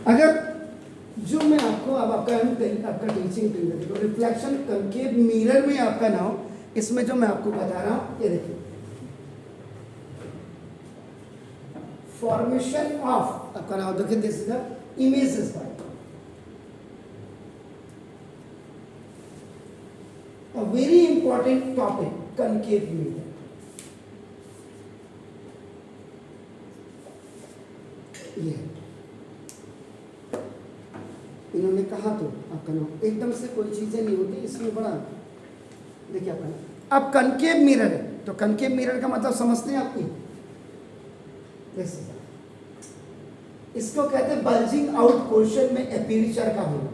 अगर जो मैं आपको अब आपका टीचिंग देखो, रिफ्लेक्शन कनकेव मिरर में आपका ना हो, इसमें जो मैं आपको बता रहा हूं, ये देखिए, फॉर्मेशन ऑफ आपका नाम देखिए, this is the images bye a very important topic, concave mirror. ये इन्होंने कहा तो आपका नाम एकदम से कोई चीजें नहीं होती इसमें, बड़ा देखिए आपका अब कनकेव मिरर है, तो कनकेव मिरर का मतलब समझते हैं आपकी, इसको कहते हैं बल्जिंग आउट पोर्शन में एपर्चर का होना,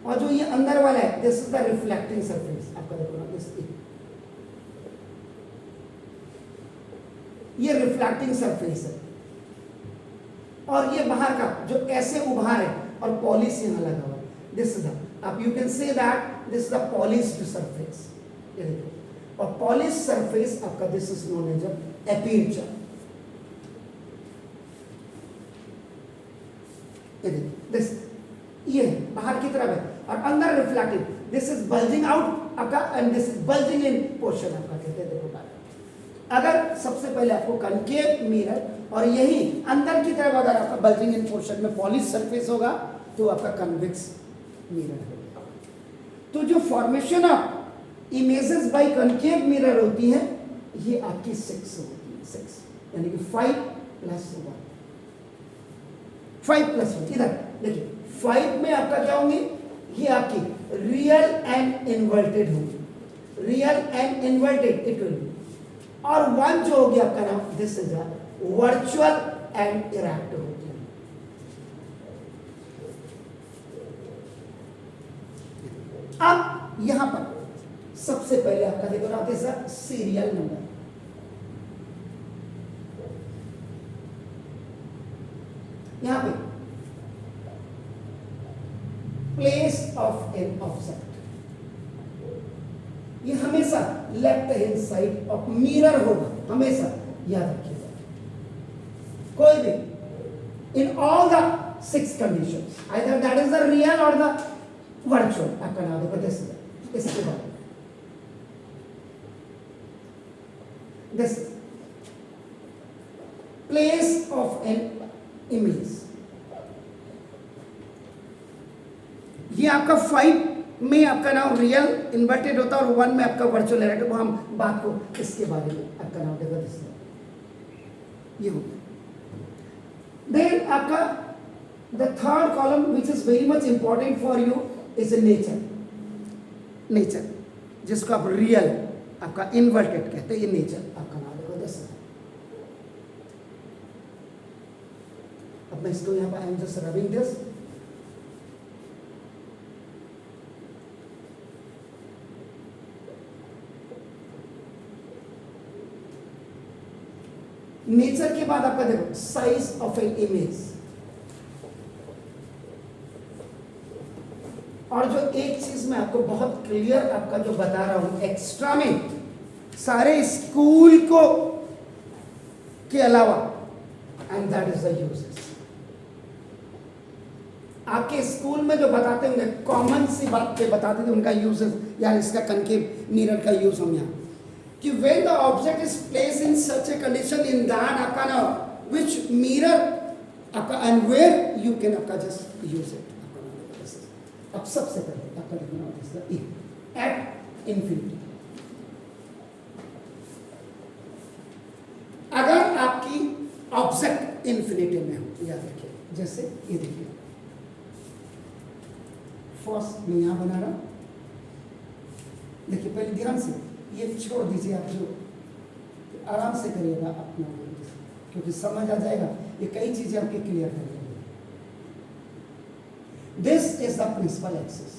और जो ये अंदर वाला है, this is the reflecting surface. आपका देखो ना, ये रिफ्लेक्टिंग सरफेस है, और ये बाहर का जो ऐसे उभार है और पॉलिश यहां लगा हुआ है, दिस इज द, आप you can say that this is the polished surface. ये देखो, और पॉलिश सरफेस आपका, this is known as aperture. ये देखो, दिस ये बाहर की तरफ है और अंदर reflecting, this is bulging out आपका, and this is bulging in portion आपका, कहते हैं। देखो अगर सबसे पहले आपको कनकेव मिरर और यही अंदर की तरफ अगर आपका बल्जिंग इन पोर्शन में पॉलिश सरफेस होगा, तो आपका कन्वेक्स मिरर होगा। तो जो formation of images bye concave mirror होती है, ये आपकी 6 होती है, 6 यानी कि 5 + 1, 5 + 1। इधर देखिए, 5 में आपका क्या होंगे, ये आपकी रियल एंड इन्वर्टेड होंगी, real and inverted it will B, और 1 जो होगी आपका नाम, this is virtual and erect होती है। अब यहां पर सबसे पहले आपका देखो ना, दिस इज सीरियल नंबर। यहां पे प्लेस ऑफ एन ऑब्जेक्ट, ये हमेशा left hand side of mirror होगा, हमेशा याद रखिएगा। कोई भी in all the 6 conditions, either that is the real और द वर्चुअल, आपका नाम देखो, दिस इसके बाद this place of an image, ये आपका 5 में आपका नाम रियल इन्वर्टेड होता है और 1 में आपका वर्चुअल है। वो हम बात को इसके बारे में आपका नाम देखो, ये हो गया। देन आपका the third column which is very much important for you is nature. Nature जिसको आप रियल आपका इन्वर्टेड कहते हैं, ये नेचर आपका नाम देखो, दिस। अब मैं इसको यहाँ पर I am just rubbing this, nature के बाद आपका देखो साइज ऑफ एन इमेज, और जो एक चीज मैं आपको बहुत क्लियर आपका जो बता रहा हूं, एक्स्ट्रा में सारे स्कूल को के अलावा, and that is the uses. आपके स्कूल में जो बताते होंगे, कॉमन सी बात पे बताते थे उनका यूजेस, यार इसका कनकेव मिरर का यूज हम यहाँ, कि when the object is placed in such a condition, in that आपका ना which mirror आपका, and where you can आपका just use it। अब सबसे पहले आपका लिखना होता है एट इंफिनिटी। अगर आपकी ऑब्जेक्ट इंफिनिटी में हो, याद रखिए, जैसे ये देखिए, फर्स्ट मैं यहां बना रहा हूं, देखिए पहले ध्यान से ये छोड़ दीजिए, आप जो आराम से करिएगा अपना, क्योंकि समझ आ जाएगा, ये कई चीजें आपके क्लियर कर देंगे। This is the principal axis,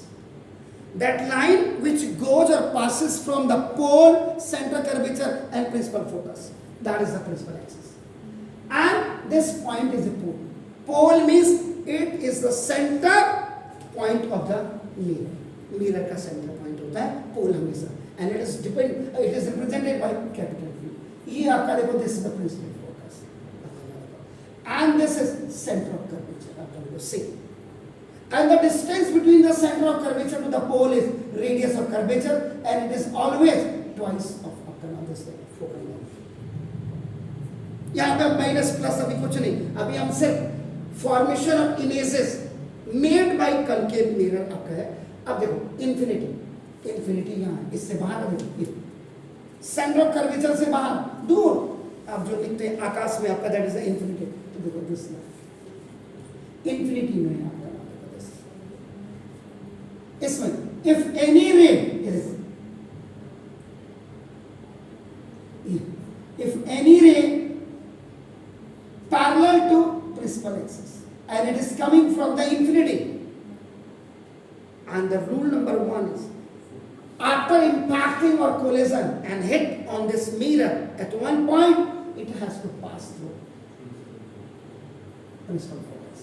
that line which goes or passes from the pole, centre curvature and principal focus, that is the principal axis, and this point is a pole. Pole means it is the center point of the mirror. Mirror का centre point होता है pole हमेशा, and it is represented by capital P। ये आपका देखो, this is the principal focus, and this is center of curvature. आपका देखो C. And the distance between the center of curvature to the pole is radius of curvature, and it is always twice of this focal length. यहाँ पे minus plus अभी कुछ नहीं, अभी हम सिर्फ formation of images made by concave mirror आपका है. अब देखो इन्फिनिटी यहाँ इससे बाहर, देखो सेंटर ऑफ कर्वेचर से बाहर दूर आप जो लिखते हैं आकाश में आपका, दैट इज द इन्फिनिटी. तो देखो दिस इन्फिनिटी में आपका इसमें इफ एनी रे, if any ray parallel to principal axis and it is coming from the infinity, and the rule number 1 is after impacting or collision and hit on this mirror at one point, it has to pass through principal focus.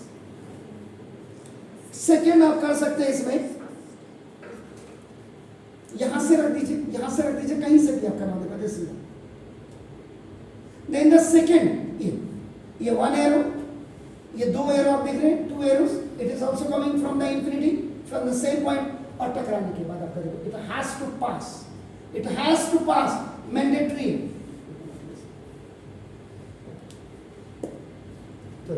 Second आप कर सकते हैं इसमें, यहां से रख दीजिए, कहीं से भी आप करवा देगा दिस. Then the second, ये one arrow, ये दो arrow आप देख रहे हैं, 2 arrows, it is also coming from the infinity, from the same point, और टकराने के बाद आपका देखो, it has to pass, mandatory. तो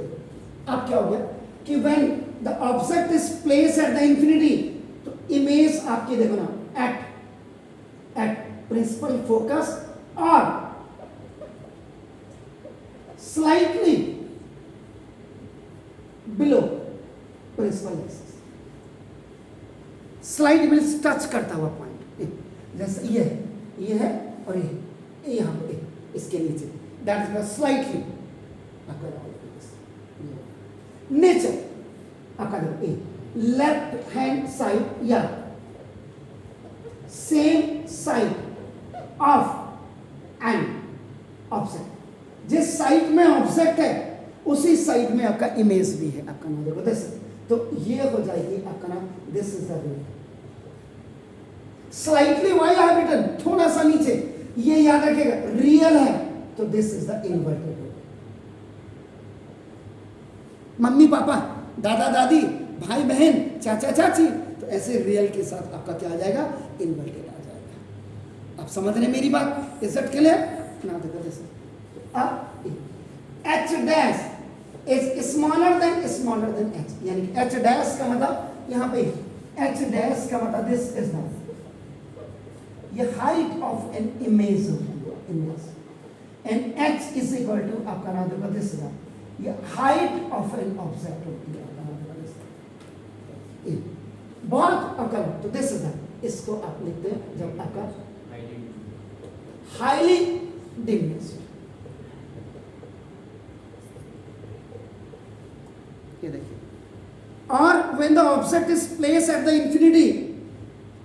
अब क्या हो गया कि when the object is placed at the infinity, तो image आपकी देखो ना at principal focus or slightly below principal axis. Slight means touch करता हुआ पॉइंट, जैसे ये है और ये यहाँ पे इसके नीचे, दैट इज स्लाइटली नेचर आपका देखो लेफ्ट हैंड साइड या same side of an object. जिस साइड में ऑब्जेक्ट है उसी साइड में आपका इमेज भी है. आपका नाम देखो दिस, तो ये हो जाएगी आपका नाम, this is the ray. Slightly why I written, थोड़ा सा नीचे, ये याद रखिएगा रियल है, तो this is the inverted ray. Mummy papa, दादा दादी, भाई बहन, चाचा चाची, तो ऐसे रियल के साथ आपका क्या आ जाएगा, इन्वर्टेड आ जाएगा. आप समझ रहे हैं मेरी बात? Is that clear? ना देखो this H dash is smaller than H, यानी कि H dash का मतलब यहाँ पे H dash का मतलब this is not, ये height of an image and H is equal to आपका नाम देखो this is ये height of an object होती है. आपका नाम देखो this बहुत आपका, तो this is इसको आप लिखते हैं जब आपका highly diminished. ये देखिए, और when the object is placed at the infinity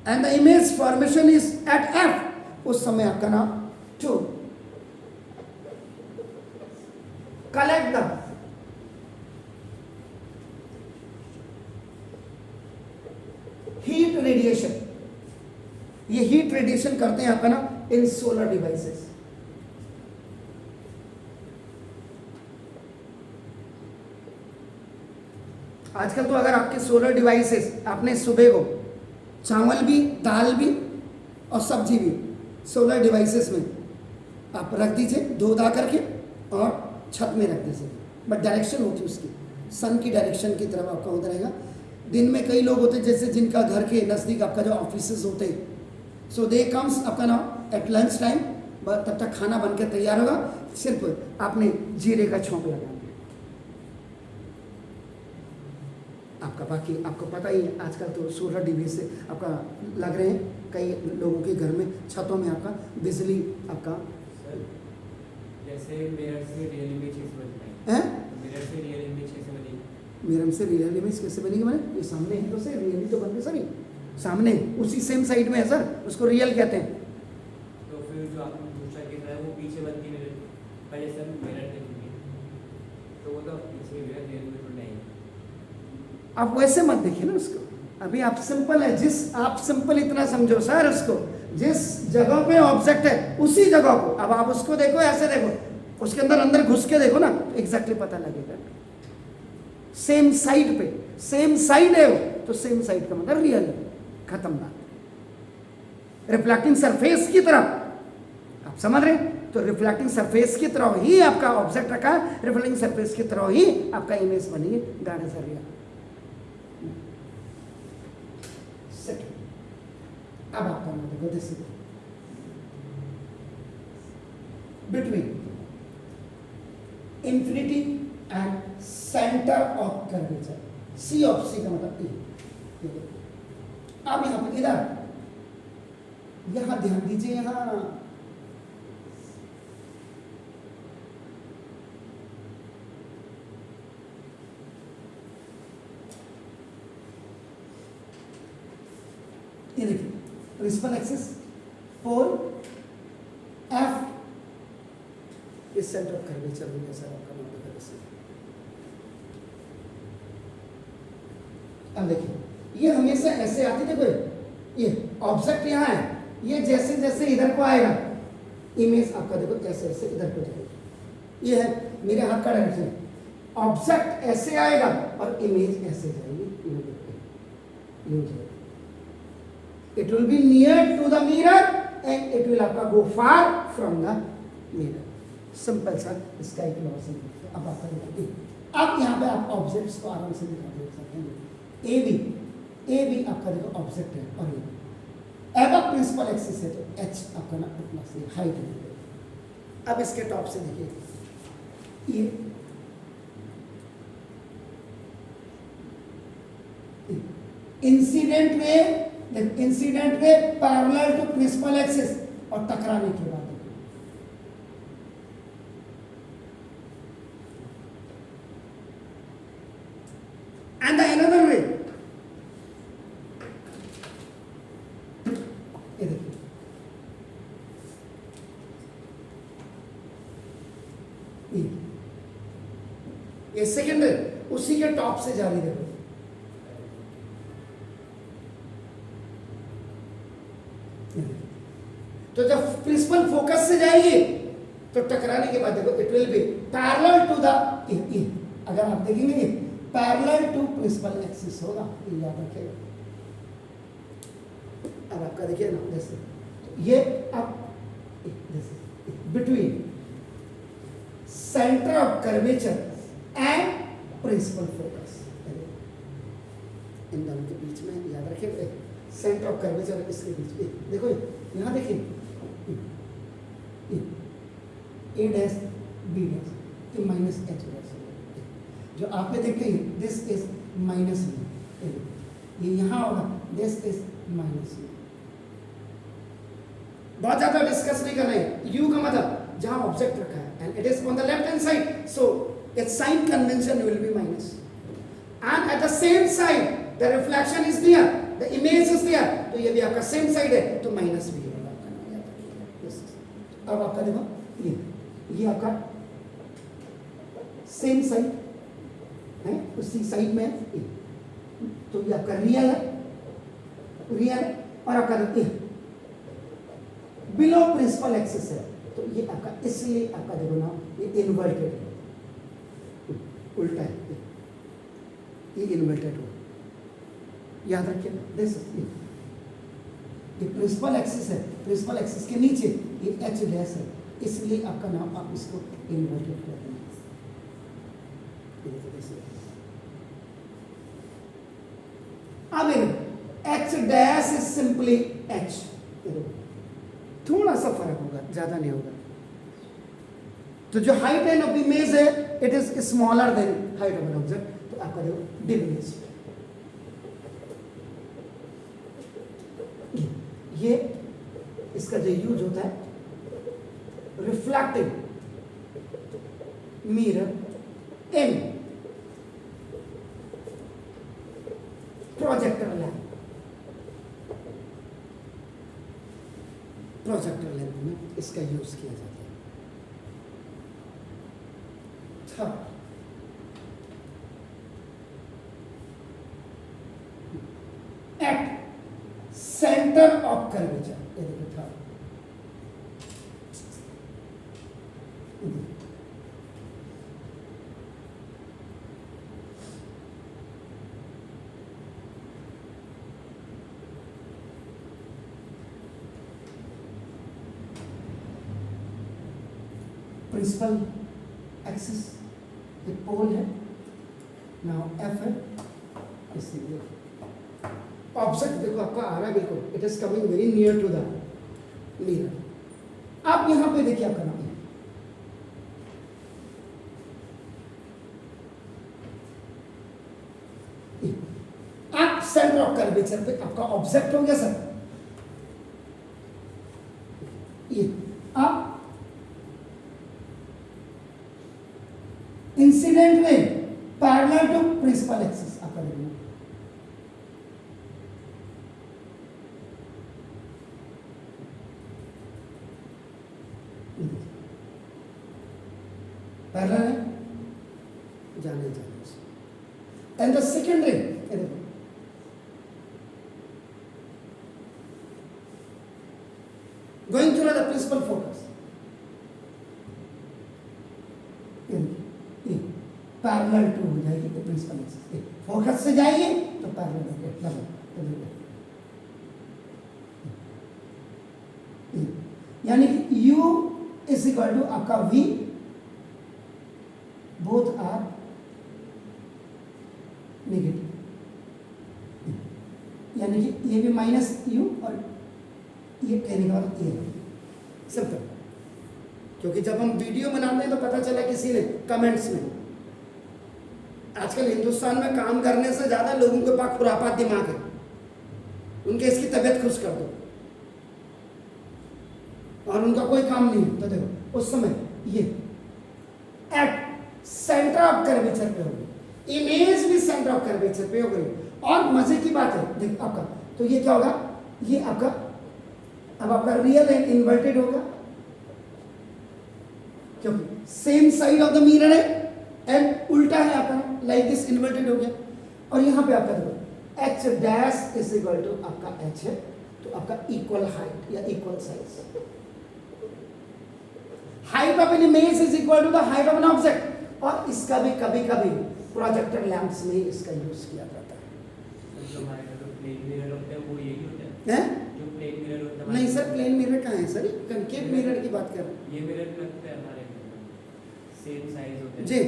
and the image formation is at f, उस समय आपका नाम to collect the heat radiation, ये हीट रेडिएशन करते हैं आपका ना इन सोलर डिवाइसेस. आजकल तो अगर आपके सोलर डिवाइसेस, आपने सुबह को चावल भी, दाल भी और सब्जी भी सोलर डिवाइसेस में आप रख दीजिए, धो धा करके, और छत में रख दीजिए. बट डायरेक्शन होती है उसकी सन की डायरेक्शन की तरफ आपका होता रहेगा. दिन में कई लोग होते हैं जैसे जिनका घर के नज़दीक आपका जो ऑफिसेज होते हैं, सो दे कम्स आपका नाम एट लंच टाइम, तब तक खाना बन के तैयार होगा, सिर्फ आपने जीरे का छौंक लगाना आपका. बाकी आपको पता ही है आजकल तो सोलर डिवाइस से आपका लग रहे हैं कई लोगों के घर में, छतों में आपका बिजली आपका. जैसे मिरर से रियल इमेज कैसे बनता है, मिरर से रियल इमेज कैसे बनेगी, मिरर से रियल इमेज कैसे बनेगी, मैंने ये सामने है तो सर रियली तो बनते सर, सामने उसी सेम साइड में है सर, उसको रियल कहते हैं. तो फिर जो आपने दूसरा कहता है वो पीछे बनती मिरर पर, जैसे मिरर देखेंगे तो वो तो पीछे मिरर रियल इमेज बनाएगी. आप वैसे मत देखिए ना उसको, अभी आप सिंपल है, आप सिंपल इतना समझो सर, उसको जिस जगह पे ऑब्जेक्ट है उसी जगह को, अब आप उसको देखो, ऐसे देखो, उसके अंदर घुस के देखो ना, एग्जैक्टली पता लगेगा. सेम साइड पे, सेम साइड है वो, तो सेम साइड का मतलब रियल है, खत्म बात। रिफ्लेक्टिंग सरफेस की तरफ, आप समझ रहे हैं? तो रिफ्लेक्टिंग सरफेस की तरह ही आपका ऑब्जेक्ट रखा, रिफ्लेक्टिंग सरफेस की तरह ही आपका इमेज बनी है, दैट इज रियल। सेकंड, अब आप करना देखो, this is between infinity and centre of curvature, C of C का मतलब ई। अब यहां पर इधर, यहां ध्यान दीजिए, यहां ये देखिए, प्रिंसिपल एक्सिस पोल एफ इस सेंटर ऑफ कर्वेचर में सर आपका नोट कर इसे। अब देखिए, ये हमेशा ऐसे आती, देखो ये ऑब्जेक्ट यहाँ है, ये जैसे जैसे इधर को आएगा इमेज आपका देखो ऐसे ऐसे इधर को जाएगी। ये है मेरे हाथ का डायरेक्शन, ऑब्जेक्ट ऐसे आएगा और इमेज ऐसे जाएगी, it will be near to the mirror and it will आपका go far from the mirror। Simple सा इसका एक लॉजिक है। अब आपका देखिए, अब यहाँ पे आप ऑब्जेक्ट्स को आराम से दिखा देख सकते हैं। ए बी आपका देखो ऑब्जेक्ट है, और ये अब प्रिंसिपल एक्सिस है, तो एच आपका ना इतना से हाइट है। अब इसके टॉप से देखिए, ये इंसिडेंट में पैरेलल टू प्रिंसिपल एक्सिस और टकराने के बाद एंड अनदर वे, ये देखिए ये सेकेंड है, उसी के टॉप से जारी देखो, तो जब प्रिंसिपल फोकस से जाएगी तो टकराने के बाद देखो it will be parallel to the, अगर आप देखेंगे पैरेलल टू प्रिंसिपल एक्सिस होगा, ये याद रखिएगा। अब आपका देखिए ना, जैसे ये अब between centre of curvature and principal focus, इन दोनों के बीच में याद रखिए, सेंटर ऑफ कर्वेचर इसके बीच में देखो, यहाँ देखिए ए डैश बी डैश, तो माइनस एच डैश, जो आप में देखते हैं दिस इज माइनस बी, ये यहाँ होगा दिस इज माइनस बी। बहुत ज्यादा डिस्कस नहीं कर रहे हैं। यू का मतलब जहां ऑब्जेक्ट रखा है and it is on the left hand side, so it's sign convention will be minus, and at the same side the reflection is there, the image is there, तो ये भी आपका सेम साइड है, तो minus भी होगा। अब आपका देखो ये आपका सेम साइड है, उसी साइड में है, तो ये आपका रियल है, और आपका देखिए बिलो प्रिंसिपल एक्सिस है, तो ये आपका, इसलिए आपका देखो ना ये इन्वर्टेड है, उल्टा है, ये इन्वर्टेड हो, याद रखिए दिस, ये प्रिंसिपल एक्सिस है, प्रिंसिपल एक्सिस के नीचे ये एच डैश है, इसलिए आपका नाम आप इसको इन्वर्टेड करते हैं। अब H dash is simply H, थोड़ा सा फर्क होगा, ज्यादा नहीं होगा। तो जो हाइट एंड ऑफ इमेज है it is smaller than height of an object, तो आपका देखो डिमिनिश, ये इसका जो यूज होता है रिफ्लेक्टिंग मिरर इन प्रोजेक्टर लैंप, प्रोजेक्टर लैंप में इसका यूज किया जाता है। Third, at centre of curvature, ये देखो थर्ड, प्रिंसिपल एक्सिस, एक पोल है, नाउ एफ है, इसीलिए ऑब्जेक्ट देखो आपका आ रहा है बिल्कुल, it is coming very near to the mirror. आप यहां पे देखिए आपका नाम आप सेंटर ऑफ कर्वेचर पे आपका ऑब्जेक्ट हो गया सर, ये आप इंसिडेंट में पैरेलल टू प्रिंसिपल एक्सिस आपका देखना, पैरेलल है, जाने and the second ray going through the principal focus, parallel to हो जाएगी तो प्रिंसिपल एक्सिस, फोकस से जाएगी तो पैरेलल हो गया, यानी कि U इज इक्वल टू आपका V, बोथ आर नेगेटिव, यानी कि ये भी माइनस U और ये कहने का मतलब ये है सिंपल। क्योंकि जब हम वीडियो बनाते हैं तो पता चला किसी ने कमेंट्स में, आजकल हिंदुस्तान में काम करने से ज्यादा लोगों के पास खुरापात दिमाग है, उनके इसकी तबीयत खुश कर दो और उनका कोई काम नहीं। तो देखो उस समय ये एट सेंटर ऑफ कर्वेचर पे होगी, इमेज भी सेंटर ऑफ कर्वेचर पे होगी। और मजे की बात है देखो आपका, तो ये क्या होगा, ये आपका अब आपका रियल एंड इन्वर्टेड होगा, क्योंकि same side of the mirror है एंड उल्टा है आपका, लाइक दिस इन्वर्टेड हो गया। और यहां पे आपका देखो H dash is equal to आपका एच है, तो आपका इक्वल हाइट या equal size, height of an image is equal to the height of an object. और इसका भी कभी कभी प्रोजेक्टर लैंप्स में इसका यूज किया जाता है। वो यही होता है जो प्लेन मिरर होता है। नहीं सर, प्लेन मिरर कहाँ है सर, कनकेव मिरर की बात कर रहे हैं। ये मिरर लगता है हमारे सेम साइज होते हैं जी,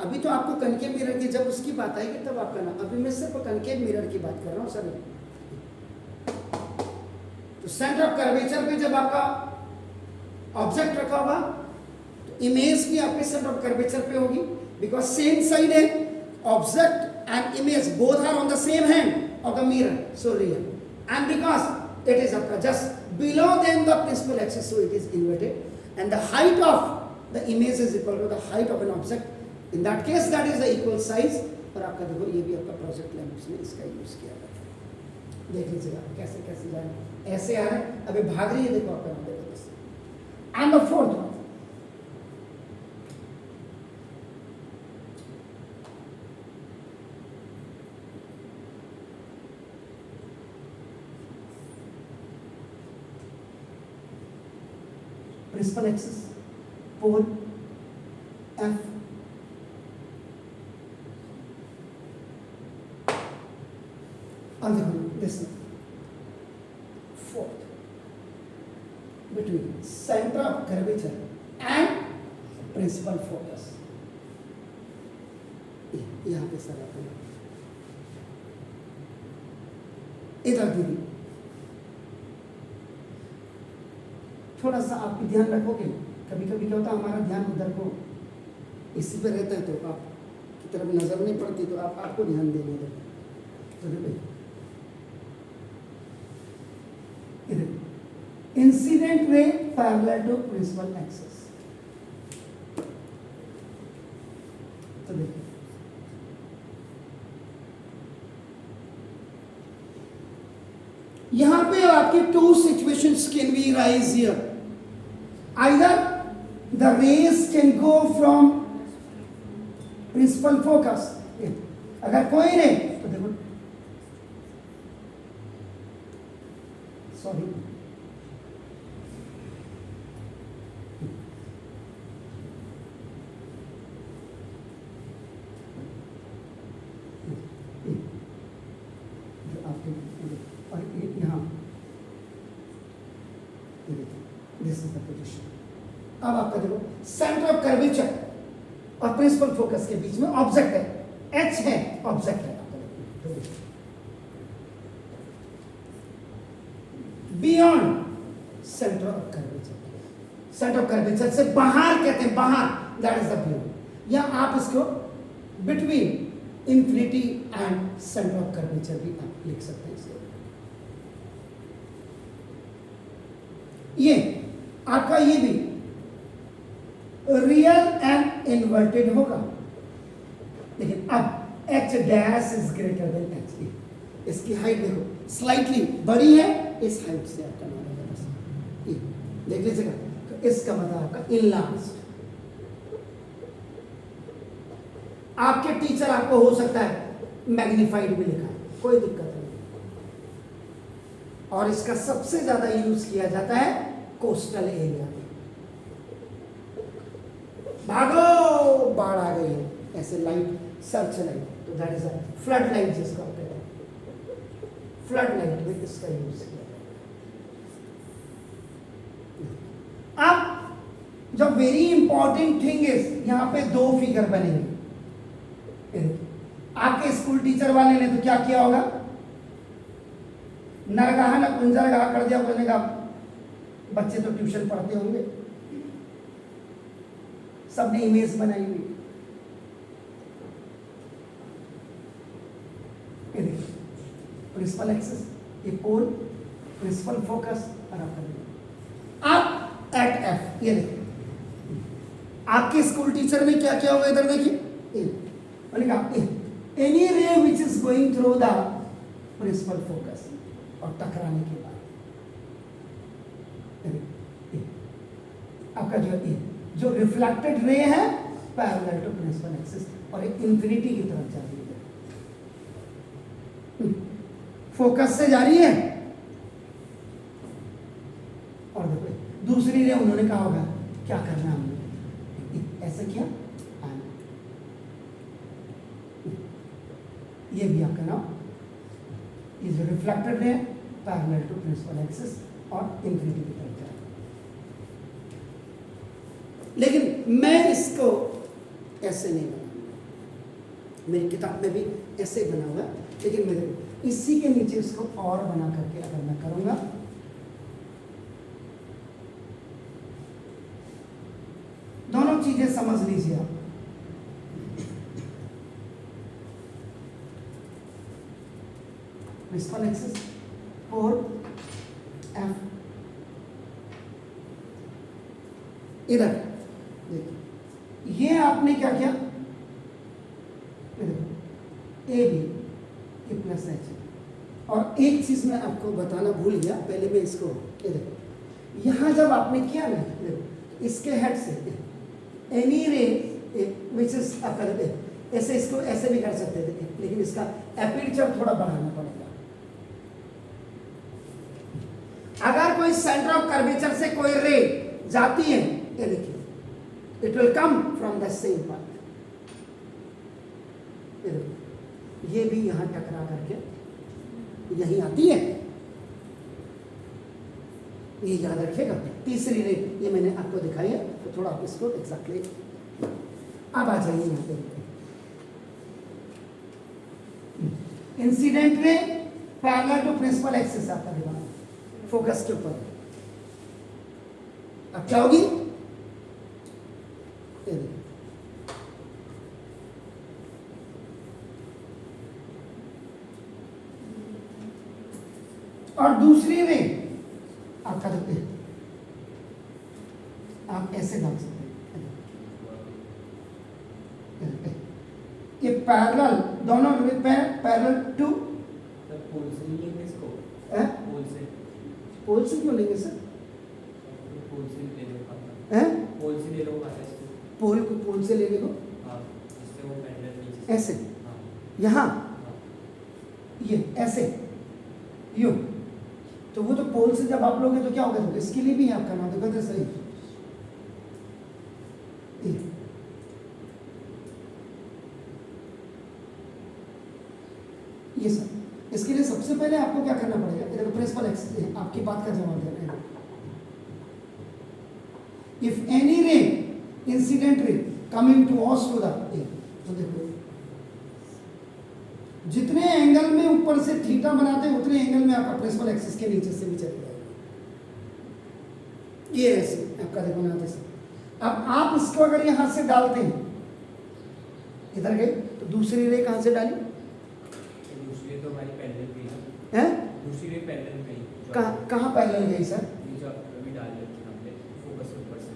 अभी तो आपको कनकेव मिरर की जब उसकी बात आएगी तब आपका नाम, अभी मैं सिर्फ कनकेव मिरर की बात कर रहा हूँ सर। तो सेंटर ऑफ कर्वेचर पे जब आपका ऑब्जेक्ट रखा होगा तो इमेज भी आपके सेंटर ऑफ कर्वेचर पे होगी, बिकॉज सेम साइड है, object and image both are on the same hand of the mirror, so real, and because it is just below than the principal axis, so it is inverted, and the height of the image is equal to the height of an object, in that case that is the equal size। और आपका देखो ये भी आपका project lamps में इसका use किया जाता है, देख लीजिएगा कैसे कैसे जाए, ऐसे आ रहे हैं अभी भाग रही है, देखो आपका नाम देखो this। and the fourth one, principal axis, pole F, and listen, fourth, between center of curvature and principal focus, यहाँ पे सर आता है, इधर दीदी थोड़ा सा आप ध्यान रखोगे, कभी कभी क्या होता है हमारा ध्यान उधर को इसी पे रहता है तो आप की तरफ नजर नहीं पड़ती, तो आपको ध्यान देने दो। Incident ray parallel to principal axis, तो देखिए यहां पे आपकी two situations can be raise here, either the rays can go from principal focus, अगर कोई रे तो देखो सॉरी और यहाँ दिस इज द पोजिशन, अब आपका देखो सेंटर ऑफ कर्वेचर और प्रिंसिपल फोकस के बीच में ऑब्जेक्ट है, एच है, ऑब्जेक्ट है। Beyond centre of curvature, centre of curvature से बाहर कहते हैं, बाहर, दैट इज द बियॉन्ड। या आप इसको between infinity and centre of curvature भी आप लिख सकते हैं इसको। ये आपका ये भी रियल एंड इन्वर्टेड होगा, लेकिन अब H dash is greater than H. इसकी हाइट देखो स्लाइटली बड़ी है, इस हाइट से आपका नाम देख लीजिएगा, तो इसका मतलब आपका इनलार्ज्ड। आपके टीचर आपको हो सकता है मैग्नीफाइड भी लिखा है, कोई दिक्कत नहीं। और इसका सबसे ज्यादा यूज किया जाता है कोस्टल एरिया में। भागो बाढ़ आ गई है, ऐसे लाइट सर्च लाइट, तो that is a flood light जिसको आप कहते हैं, फ्लड लाइट में इसका यूज किया जाता है। अब जो वेरी इंपॉर्टेंट थिंग इज, यहां पे दो फिगर बनेंगे। आपके स्कूल टीचर वाले ने तो क्या किया होगा, नरगाह न कुंजरगाह कर दिया, बोलने का बच्चे तो ट्यूशन पढ़ते होंगे, सबने इमेज बनाई हुई। प्रिंसिपल एक्सेस, ये पोल, प्रिंसिपल फोकस और आपका आप एट एफ। ये देखिए आपके स्कूल टीचर ने क्या किया होगा, इधर देखिए, any ray which is going through the principal focus, और टकराने के बाद आपका जो रिफ्लेक्टेड रे है पैरेलल टू प्रिंसिपल एक्सिस और एक इंफिनिटी की तरफ जा रही है, फोकस से जा रही है। और देखो दूसरी रे उन्होंने कहा होगा क्या करना है, ऐसा किया, ये भी आपका नाम, ये जो reflected ray parallel to principal axis और इंफिनिटी की तरफ जा रही है। लेकिन मैं इसको ऐसे नहीं बनाऊंगा, मेरी किताब में भी ऐसे बना हुआ है, लेकिन मेरे इसी के नीचे इसको और बना करके अगर मैं करूंगा, दोनों चीजें समझ लीजिए आप। प्रिंसिपल एक्सिस 4 एफ, इधर देखिए ये आपने क्या किया, ए बी प्लस एच। और एक चीज मैं आपको बताना भूल गया, पहले मैं इसको ये देखो, यहां जब आपने किया ना, देखो इसके हेड से एनी रे विच इज ऐसे, इसको ऐसे भी कर सकते थे, लेकिन इसका एपर्चर थोड़ा बढ़ाना पड़ेगा। अगर कोई सेंटर ऑफ कर्वेचर से कोई रे जाती है, ये देखिए it will come from the same part, ये भी यहां टकरा करके यहीं आती है, ये याद रखिएगा। तीसरी रे ये मैंने आपको दिखाई है, तो थोड़ा आप इसको एग्जैक्टली अब आ जाइए यहां पे। Incident ray parallel to principal axis आपका दिमाग फोकस के ऊपर, अब क्या होगी, और दूसरी रे आपका देखते हैं, आप ऐसे डाल सकते हैं, ये पैरेलल, दोनों पैरेलल टू पोल से लेंगे इसको, पोल से, पोल से क्यों लेंगे सर, पोल से ले लो, पोल से ले लो इसको, पोल को पोल से लेने को, हाँ, इससे वो पैरेलल नीचे ऐसे, हाँ, यहाँ हाँ, ये ऐसे यूं, तो वो तो पोल से जब आप लोगे तो क्या होगा, तो इसके लिए भी है आपका नाम, तो सही ये सर। इसके लिए सबसे पहले आपको क्या करना पड़ेगा, इधर प्रिंसिपल एक्सिस, आपकी बात का जवाब देना है। If any ray incident ray coming to us to the A, तो देखो जितने एंगल में ऊपर से थीटा बनाते हैं उतने एंगल में आपका प्रिंसिपल एक्सिस के नीचे से भी चले जाएगा। ये ऐसे आपका देखो बनाते से। अब आप इसको अगर यहां से डालते हैं, इधर गए तो दूसरी रे कहां से डाली दूसरी तो हमारी पैरेलल गई ना, है? दूसरी रे पैरेलल गई। कहां पैरेलल गई सर? ये जो अभी डाल रहे थे हमने फोकस के ऊपर से।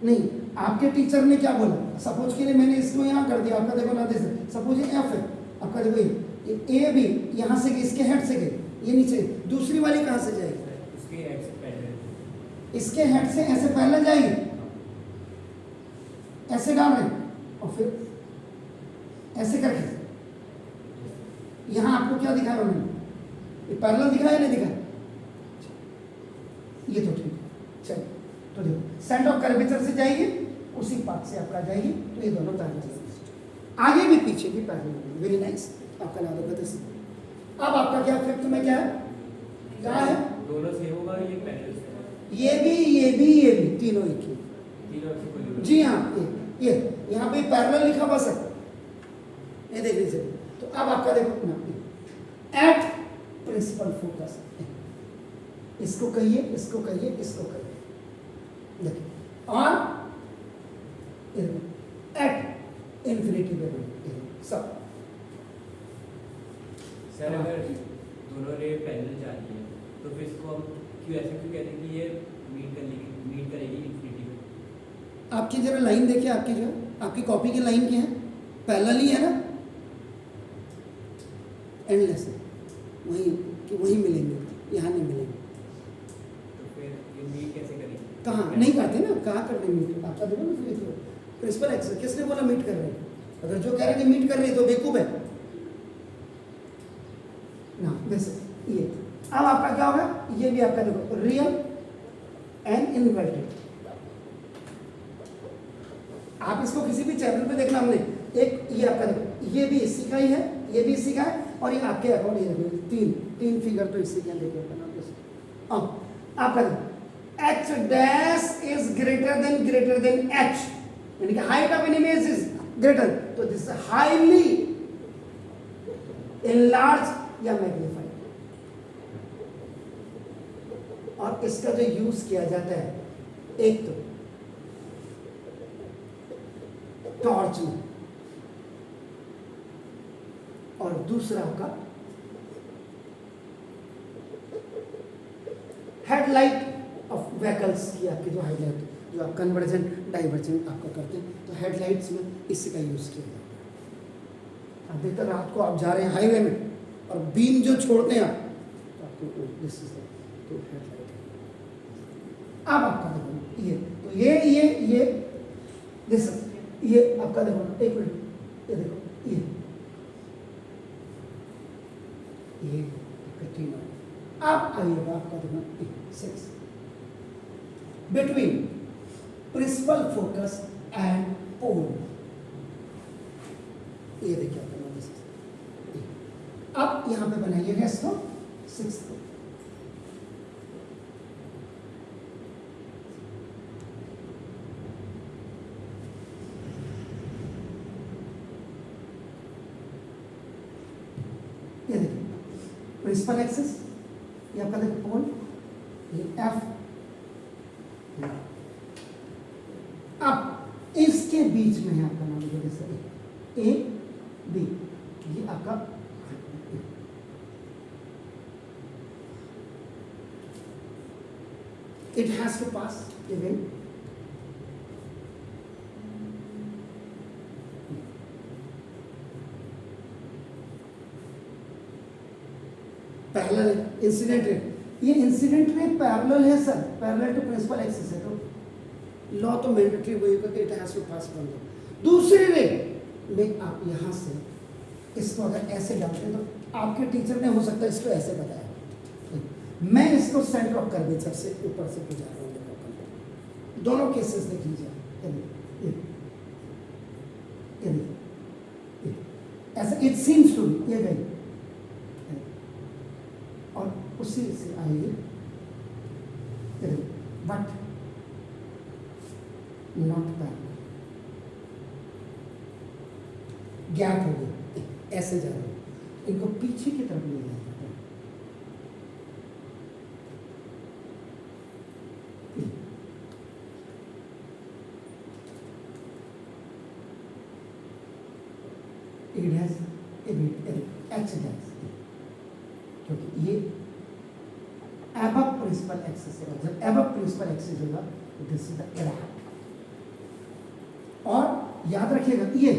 नहीं, आपके टीचर ने क्या बोला? सपोज के लिए मैंने इसको यहाँ कर दिया, आपका देखो ना दे सपोज ये एफ है, आपका देखो ये ए भी यहाँ से गई, इसके हेड से गई, ये नीचे, दूसरी वाली कहाँ से जाएगी? इसके हेड से पैरेलल, इसके हेड से ऐसे पैरेलल जाएगी, ऐसे डाल रहे और फिर ऐसे करके। यहाँ आपको क्या दिखाया उन्होंने? ये पैरेलल दिखाया नहीं दिखाया? ये तो ठीक है, चलिए तो देखो सेंटर ऑफ कर्वेचर से जाएगी, उसी पाथ से आपका जाएगी, तो ये दोनों पैरेलल आगे भी पीछे भी पैरेलल। वेरी नाइस, आपका नाम होगा दिस। अब आपका क्या फिफ्थ में क्या है? क्या है? दोनों सेम होगा, ये पैरेलल से है। ये भी तीनों एक ही। तीनों से कोई जी हाँ, ये यहाँ पे पैरेलल लिखा बस है, ये देख लीजिए। तो अब आपका देखो ना, एट प्रिंसिपल फोकस, इसको कहिए, इसको कहिए, इसको कहिए, देखिए, और एट इन्फिनिटी पे सब। सर अगर दोनों रे पैरेलल जा रही है तो फिर इसको हम क्यों ऐसे क्यों कहते हैं कि ये मीट करेगी इन्फिनिटी में? आपकी जरा लाइन देखिए, आपकी जो आपकी कॉपी की लाइन क्या है? पैरेलल ही है ना, एंडलेस है, वही मिलेंगे, यहाँ नहीं मिलेंगे। तो फिर ये मीट कैसे करेगी? कहाँ नहीं करते ना, कहाँ कर रहे मीट? आपका देखो ना फिर प्रिंसिपल एक्सिस, किसने बोला मीट कर रहे हैं? अगर जो कह रहे हैं कि मीट कर रहे हैं तो बेवकूफ है ना। वैसे ये अब आपका क्या होगा? ये भी आपका देखो रियल एंड इनवर्टेड। आप इसको किसी भी चैनल पे देखना, हमने एक ये आपका देखो, ये भी इसी का ही है, ये भी इसी का है, और ये आपके अकाउंट ये देखो तीन फिगर तो इसी के देखिए। अब आपका H dash is greater than H, यानी कि height of an image is greater, तो दिस हाईली इनलार्ज या मैग्नीफाइड। और इसका जो यूज किया जाता है, एक तो टॉर्च में, और दूसरा आपका हेडलाइट ऑफ व्हीकल्स की, आपकी जो हेडलाइट जो आप कन्वर्जन डाइवर्जन आपका करते हैं, तो हेडलाइट्स में इसी का यूज किया जाता है। अब देखते रात को आप जा रहे हैं हाईवे में और बीम जो छोड़ते हैं आप, तो आपको दिस इज तो हेडलाइट। अब आपका देखो ये, तो ये दिस ये आपका देखो, एक मिनट, ये देखो ये तीनों। अब आइएगा आपका देखो 6 between principal focus and pole. ये देखिए आपका अब यहां पे बनाइएगा इसको 6 को। ये देखिए प्रिंसिपल एक्सिस, ये आपका देखो पोल, ये एफ। अब इसके बीच में है आपका नाम जैसे ए बी, ये आपका it has to pass even parallel incident ray. ये इंसिडेंट रे पैरेलल है sir, parallel to principal axis है, तो लॉ तो मैंडेटरी वही होगा कि it has to pass from the. दूसरी रे में आप यहाँ से इसको अगर ऐसे डालते हैं तो आपके टीचर ने हो सकता है इसको ऐसे बताया, मैं इसको सेंटर ऑफ कर्वेचर से ऊपर से गुजार रहा हूँ। दोनों केसेस देख लीजिए, ऐसा इट सीम्स टू बी, ये गई और उसी से आएगी, बट नॉट पैरल, गैप हो गया, ऐसे जा रहे हैं, इनको पीछे की तरफ ले जाया जाता है। It has a bit H dash, क्योंकि ये above principal axis है, जब above principal axis होगा दिस इज द इराक्ट। और याद रखिएगा ये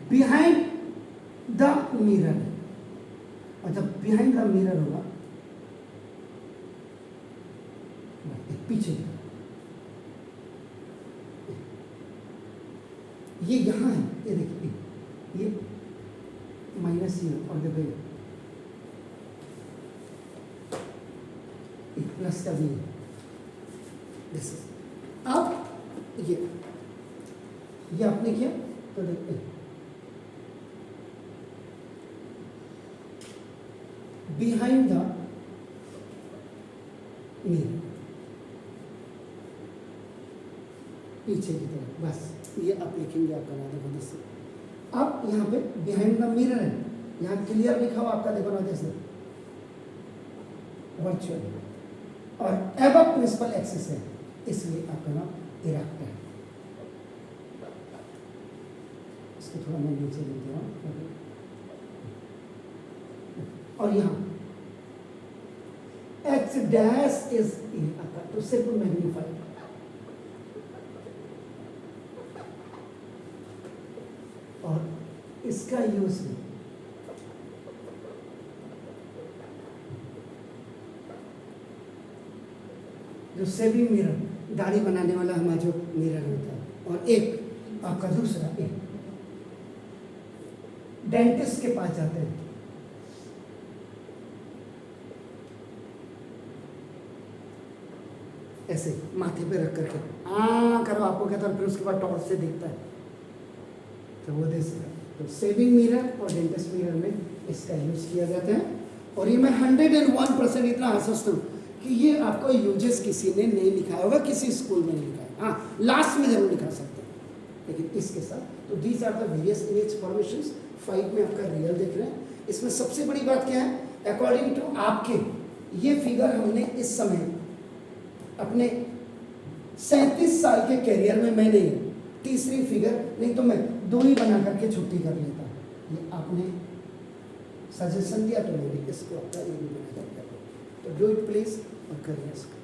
बिहाइंड द मिरर है, और जब बिहाइंड द मिरर होगा पीछे, ये यहाँ है, ये देखिए ये माइनस ये और देखिए प्लस का भी दिस इज। अब ये आपने किया तो देखते बिहाइंड द मिरर, पीछे की तरफ, बस ये आप लिखेंगे आपका नाम देखो दिस। अब यहाँ पे बिहाइंड द मिरर है, यहाँ क्लियर लिखा हुआ आपका देखो ना जैसे वर्चुअल, और एबव प्रिंसिपल एक्सिस है, इसलिए आपका नाम इराक्ट है। इसको थोड़ा मैं नीचे लिख दिया हूँ, और यहाँ एच डैश इज आपका तो सिर्फ मैग्नीफाइड, और इसका यूज है जो सेविंग मिरर, दाढ़ी बनाने वाला हमारा जो मिरर होता है, और एक आपका दूसरा एक डेंटिस्ट के पास जाते हैं, ऐसे माथे पे रख करके करो आपको कहता है, फिर उसके बाद टॉर्च से दिखता है, तो वो देख तो सेविंग मिरर और डेंटिस्ट मिरर में इसका यूज किया जाता है। और ये मैं 101% इतना आश्वस्त हूँ कि ये आपको यूजेस किसी ने नहीं लिखा होगा, किसी स्कूल में नहीं लिखा है, हाँ लास्ट में जरूर लिखा सकते हैं, लेकिन इसके साथ तो these are the various image formations. 5 में आपका रियल देख रहे हैं। इसमें सबसे बड़ी बात क्या है, अकॉर्डिंग टू आपके ये फिगर हमने इस समय अपने 37 साल के कैरियर में मैंने तीसरी फिगर, नहीं तो मैं 2 ही बना करके छुट्टी कर लेता, ये आपने सजेशन दिया तो मैंने इसको अपना ये भी बना करके, तो डू इट प्लीज और करिए इसको।